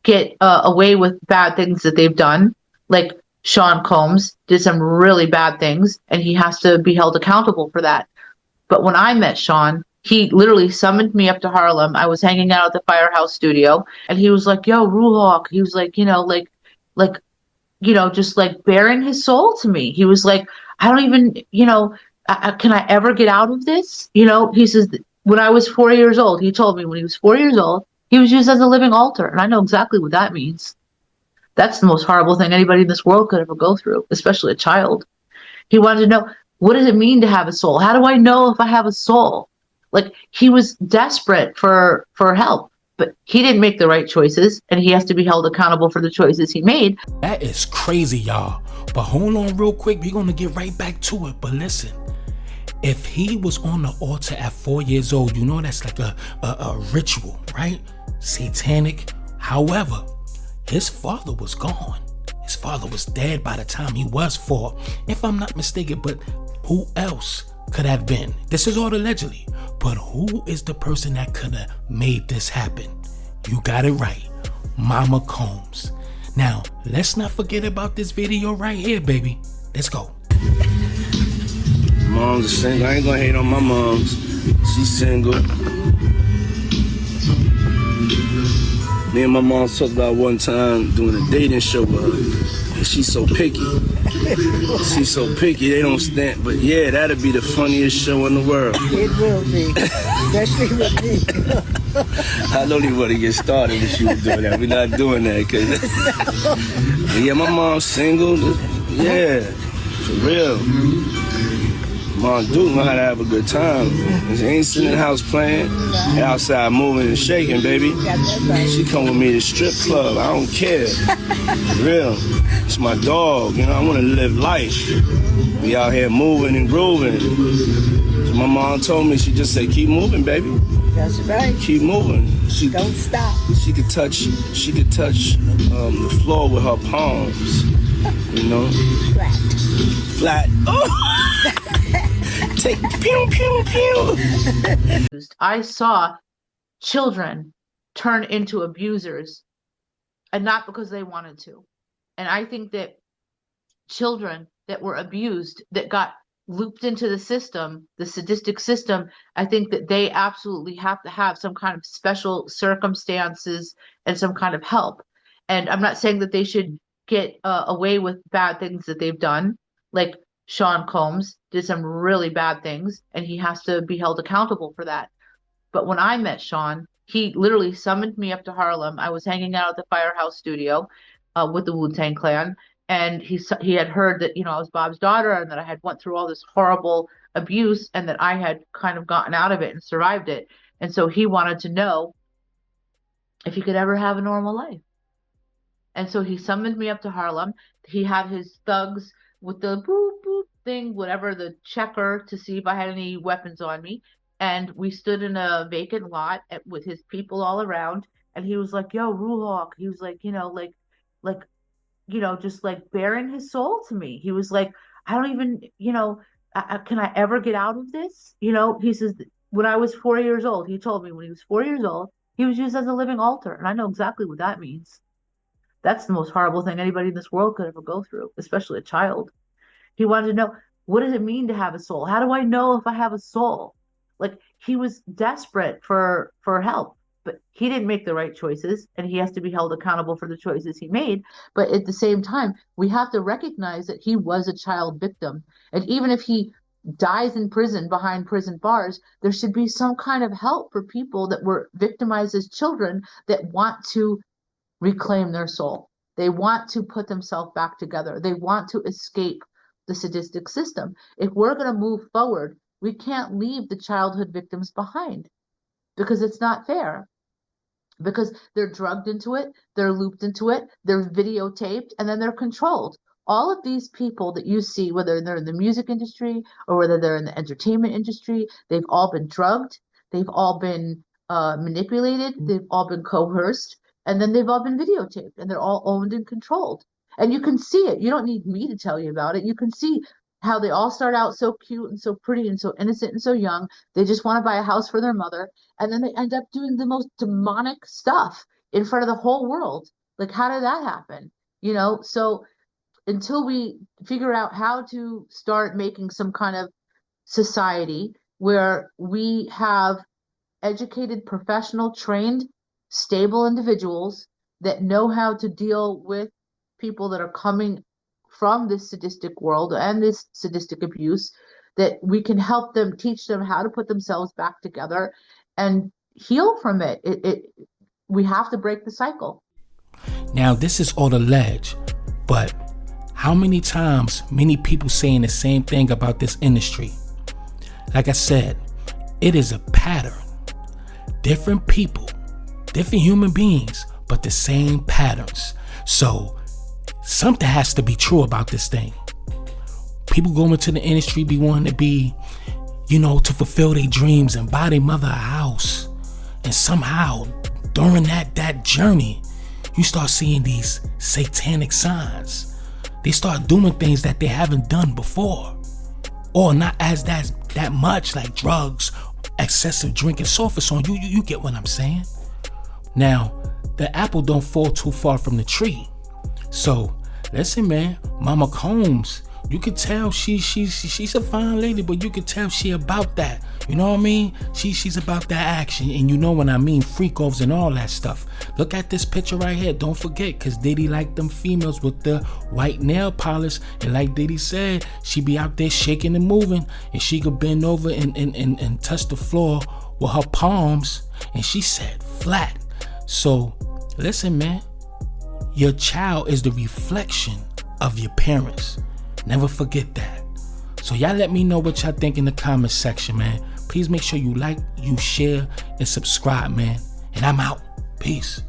get away with bad things that they've done. Like Sean Combs did some really bad things, and he has to be held accountable for that. But when I met Sean, he literally summoned me up to Harlem. I was hanging out at the Firehouse Studio, and he was like, "Yo, Ruhawk." He was like, like, just like bearing his soul to me. He was like, "I don't even, can I ever get out of this?" He says, when I was 4 years old, he told me when he was 4 years old, he was used as a living altar. And I know exactly what that means. That's the most horrible thing anybody in this world could ever go through, especially a child. He wanted to know, what does it mean to have a soul? How do I know if I have a soul? Like, he was desperate for help, but he didn't make the right choices, and he has to be held accountable for the choices he made. That is crazy, y'all. But hold on real quick. We're going to get right back to it. But listen, if he was on the altar at 4 years old, that's like a ritual, right? Satanic. However, his father was gone. His father was dead by the time he was 4, if I'm not mistaken. But who else could have been? This is all allegedly. But who is the person that could have made this happen? You got it right. Mama Combs. Now, let's not forget about this video right here, baby. Let's go. Mom's a single. I ain't gonna hate on my moms. She's single. Me and my mom talked about one time doing a dating show with her. And she's so picky. She's so picky, they don't stand. But yeah, that'd be the funniest show in the world. It will be, especially with me. I don't even want to get started if she was doing that. We're not doing that. Cause yeah, my mom's single. Yeah, for real. Mom do know how to have a good time. She ain't sitting in the house playing. Outside moving and shaking, baby. She come with me to strip club. I don't care. For real. It's my dog. I want to live life. Be out here moving and grooving. So my mom told me, she just said, keep moving, baby. That's right. Keep moving. Don't stop. She could touch the floor with her palms. Flat. Oh! Take pew pew pew. I saw children turn into abusers, and not because they wanted to. And I think that children that were abused, that got looped into the system, the sadistic system, I think that they absolutely have to have some kind of special circumstances and some kind of help. And I'm not saying that they should get away with bad things that they've done. Like Sean Combs did some really bad things, and he has to be held accountable for that. But when I met Sean, he literally summoned me up to Harlem. I was hanging out at the Firehouse Studio with the Wu-Tang Clan, and he had heard that I was Bob's daughter, and that I had went through all this horrible abuse, and that I had kind of gotten out of it and survived it. And so he wanted to know if he could ever have a normal life. And so he summoned me up to Harlem. He had his thugs with the boop boop thing, whatever, the checker, to see if I had any weapons on me. And we stood in a vacant lot with his people all around. And he was like, "Yo, Ruhawk." He was like, just like bearing his soul to me. He was like, "I don't even, can I ever get out of this?" He says, when I was 4 years old, he told me when he was 4 years old, he was used as a living altar. And I know exactly what that means. That's the most horrible thing anybody in this world could ever go through, especially a child. He wanted to know, what does it mean to have a soul? How do I know if I have a soul? Like, he was desperate for help, but he didn't make the right choices, and he has to be held accountable for the choices he made. But at the same time, we have to recognize that he was a child victim. And even if he dies in prison behind prison bars, there should be some kind of help for people that were victimized as children that want to reclaim their soul. They want to put themselves back together. They want to escape the sadistic system. If we're going to move forward, we can't leave the childhood victims behind, because it's not fair. Because they're drugged into it, they're looped into it, they're videotaped, and then they're controlled. All of these people that you see, whether they're in the music industry or whether they're in the entertainment industry, they've all been drugged, they've all been manipulated, they've all been coerced, and then they've all been videotaped, and they're all owned and controlled. And you can see it. You don't need me to tell you about it. You can see how they all start out so cute and so pretty and so innocent and so young. They just want to buy a house for their mother. And then they end up doing the most demonic stuff in front of the whole world. Like, how did that happen? So until we figure out how to start making some kind of society where we have educated, professional, trained, stable individuals that know how to deal with people that are coming from this sadistic world and this sadistic abuse, that we can help them, teach them how to put themselves back together and heal from it. We have to break the cycle. Now, this is all alleged, but how many times many people saying the same thing about this industry? Like I said, it is a pattern. Different people, different human beings, but the same patterns. So something has to be true about this thing. People go into the industry be wanting to be, to fulfill their dreams and buy their mother a house. And somehow during that journey, you start seeing these satanic signs. They start doing things that they haven't done before, or not as that much, like drugs, excessive drinking, so forth. So you get what I'm saying? Now, the apple don't fall too far from the tree. So listen, man, Mama Combs, you could tell she's a fine lady, but you could tell she about that. You know what I mean? She's about that action, and you know what I mean, freak offs and all that stuff. Look at this picture right here. Don't forget, cause Diddy like them females with the white nail polish, and like Diddy said, she be out there shaking and moving, and she could bend over and touch the floor with her palms, and she said flat. So listen, man, your child is the reflection of your parents. Never forget that. So y'all let me know what y'all think in the comment section, man. Please make sure you like, you share, and subscribe, man. And I'm out. Peace.